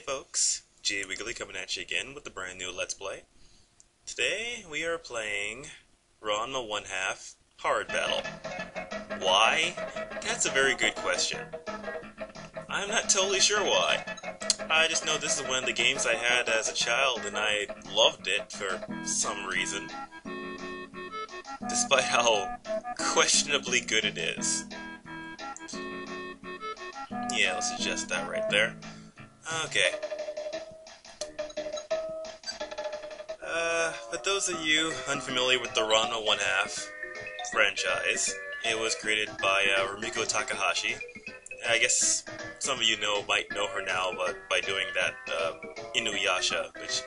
folks, G Wiggly coming at you again with a brand new Let's Play. Today we are playing Ranma-1/2 Hard Battle. Why? That's a very good question. I'm not totally sure why. I just know this is one of the games I had as a child and I loved it for some reason. Despite how questionably good it is. Yeah, let's adjust that right there. Okay. For those of you unfamiliar with the Ranma-1/2 franchise, it was created by Rumiko Takahashi. I guess some of you might know her now by doing that Inuyasha, which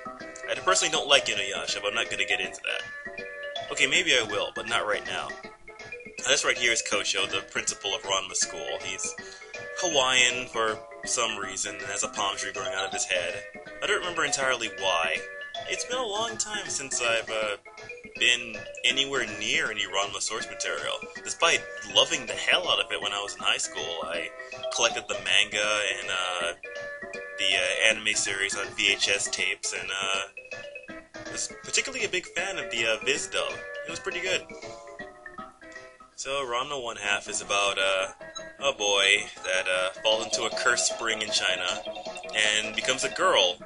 I personally don't like Inuyasha, but I'm not going to get into that. Okay, maybe I will, but not right now. This right here is Kocho, the principal of Ranma School. He's Hawaiian for some reason and has a palm tree growing out of his head. I don't remember entirely why. It's been a long time since I've been anywhere near any Ranma source material. Despite loving the hell out of it when I was in high school, I collected the manga and the anime series on VHS tapes, and was particularly a big fan of the Viz dub. It was pretty good. So Ranma-1/2 is about a boy that falls into a cursed spring in China and becomes a girl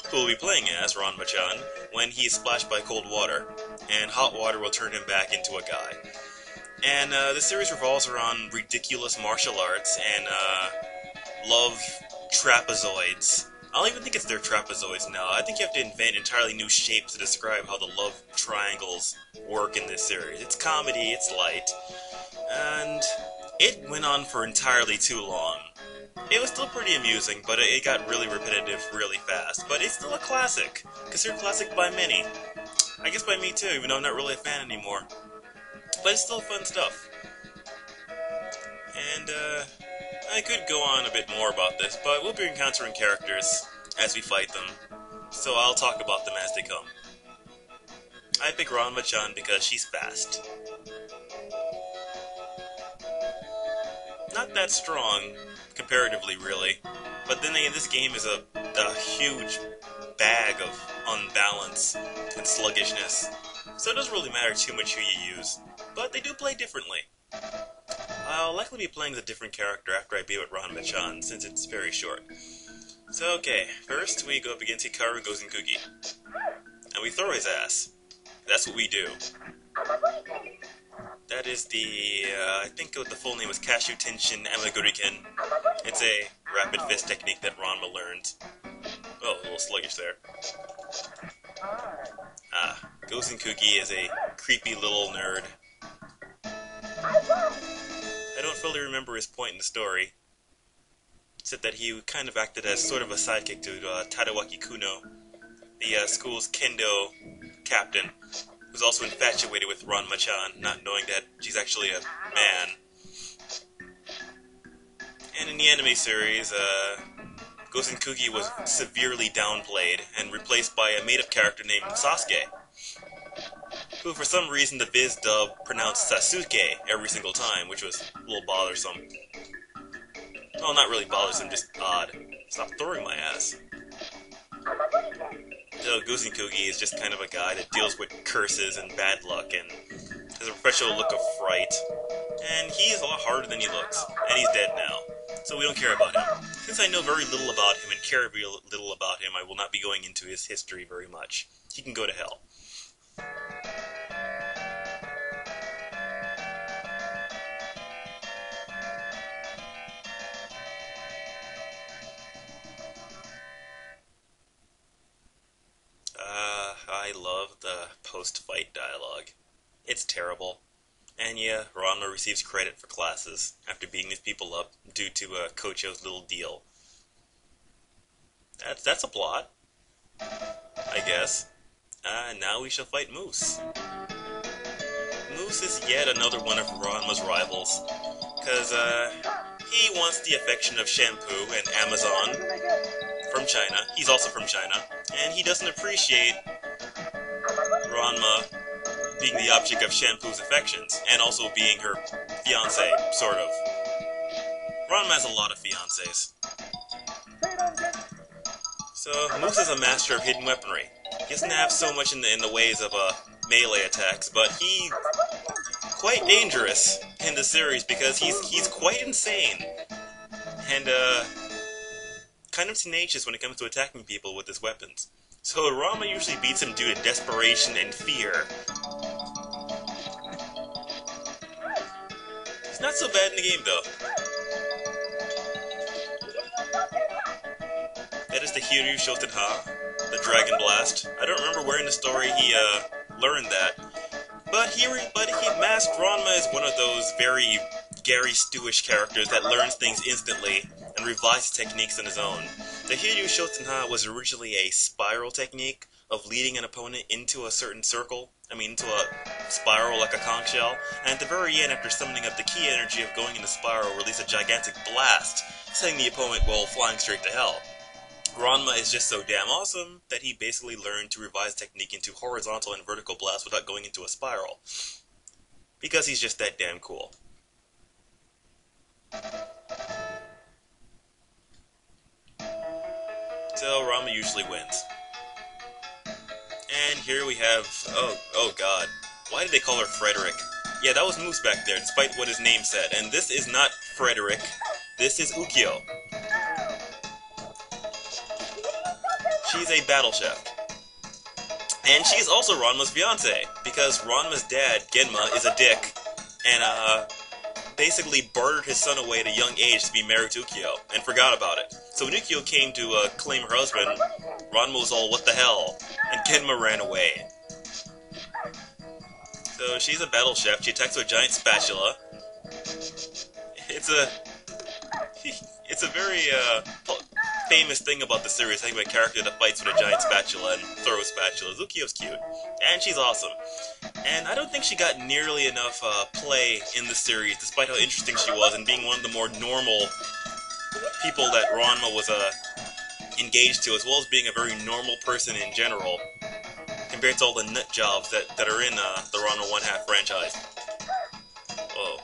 who will be playing as Ranma-chan when he is splashed by cold water, and hot water will turn him back into a guy. And the series revolves around ridiculous martial arts and love trapezoids. I don't even think it's their trapezoids now. I think you have to invent entirely new shapes to describe how the love triangles work in this series. It's comedy, it's light, and it went on for entirely too long. It was still pretty amusing, but it got really repetitive really fast. But it's still a classic, considered classic by many. I guess by me too, even though I'm not really a fan anymore. But it's still fun stuff. And I could go on a bit more about this, but we'll be encountering characters as we fight them, so I'll talk about them as they come. I pick Ranma-chan because she's fast. Not that strong, comparatively, really. But then again, this game is a huge bag of unbalance and sluggishness, so it doesn't really matter too much who you use. But they do play differently. I'll likely be playing as a different character after I beat with Ranma-chan, since it's very short. So okay, first we go up against Hikaru Gozenkugi. And we throw his ass. That's what we do. That is the, I think the full name is Kashu Tenshin Amaguriken. It's a rapid fist technique that Ranma learned. Oh, a little sluggish there. Gozenkugi is a creepy little nerd. I don't fully remember his point in the story, except that he kind of acted as sort of a sidekick to Tadawaki Kuno, the school's kendo captain, who's also infatuated with Ranma-chan, not knowing that she's actually a man. And in the anime series, Gozenkugi was severely downplayed and replaced by a made-up character named Sasuke, who for some reason the Viz dub pronounced Sasuke every single time, which was a little bothersome. Well, not really bothersome, just odd. Stop throwing my ass. So Gozenkugi is just kind of a guy that deals with curses and bad luck and has a perpetual look of fright. And he is a lot harder than he looks, and he's dead now, so we don't care about him. Since I know very little about him and care very little about him, I will not be going into his history very much. He can go to hell. I love the post-fight dialogue. It's terrible. And yeah, Ranma receives credit for classes after beating these people up due to Kocho's little deal. That's a plot, I guess. Now we shall fight Moose. Moose is yet another one of Ranma's rivals, because he wants the affection of Shampoo and Amazon from China. He's also from China, and he doesn't appreciate Ranma being the object of Shampoo's affections, and also being her fiancé, sort of. Ranma has a lot of fiancés. So, Moose is a master of hidden weaponry. He doesn't have so much in the ways of melee attacks, but he's quite dangerous in the series because he's quite insane. And, kind of tenacious when it comes to attacking people with his weapons. So Ranma usually beats him due to desperation and fear. It's not so bad in the game, though. That is the Hiryu Shotenha, the Dragon Blast. I don't remember where in the story he learned that. But Masked Ranma is one of those very Gary Stewish characters that learns things instantly and revises techniques on his own. The Hiryu Shotenha was originally a spiral technique of leading an opponent into a certain circle, into a spiral like a conch shell, and at the very end, after summoning up the key energy of going into spiral, release a gigantic blast, sending the opponent, flying straight to hell. Ranma is just so damn awesome that he basically learned to revise technique into horizontal and vertical blasts without going into a spiral. Because he's just that damn cool. So Ranma usually wins. And here we have... Oh god. Why did they call her Frederick? Yeah, that was Moose back there, despite what his name said. And this is not Frederick. This is Ukyo. She's a battle chef. And she's also Ranma's fiancé, because Ranma's dad, Genma, is a dick, and basically bartered his son away at a young age to be married to Ukyo, and forgot about it. So when Ukyo came to claim her husband, Ranma was all, what the hell? And Genma ran away. So she's a battle chef, she attacks with a giant spatula. It's a very famous thing about the series, having a character that fights with a giant spatula and throws spatulas. Ukyo's cute, and she's awesome. And I don't think she got nearly enough play in the series, despite how interesting she was, and being one of the more normal people that Ranma was engaged to, as well as being a very normal person in general, compared to all the nut jobs that are in the Ranma-1/2 franchise. Whoa.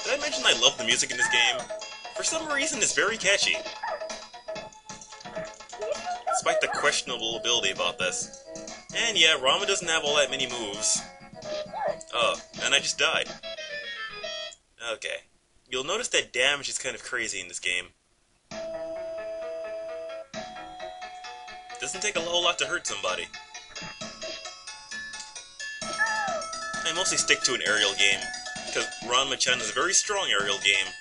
Did I mention I love the music in this game? For some reason, it's very catchy. Despite the questionable ability about this. And yeah, Ranma doesn't have all that many moves. Oh, and I just died. Okay. You'll notice that damage is kind of crazy in this game. Doesn't take a whole lot to hurt somebody. I mostly stick to an aerial game, because Ranma-chan is a very strong aerial game.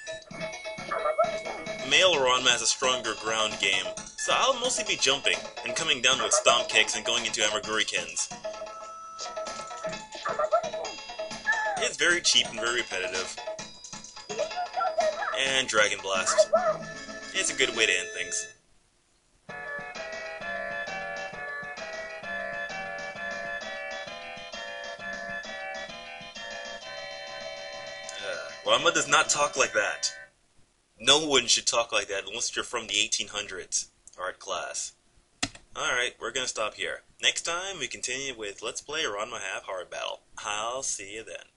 Male Ranma has a stronger ground game, so I'll mostly be jumping, and coming down with stomp kicks and going into Amagurikens. It's very cheap and very repetitive. And Dragon Blast. It's a good way to end things. Ranma does not talk like that. No one should talk like that unless you're from the 1800s. Art class. Alright, we're gonna stop here. Next time, we continue with Let's Play Ranma-1/2 Hard Battle. I'll see you then.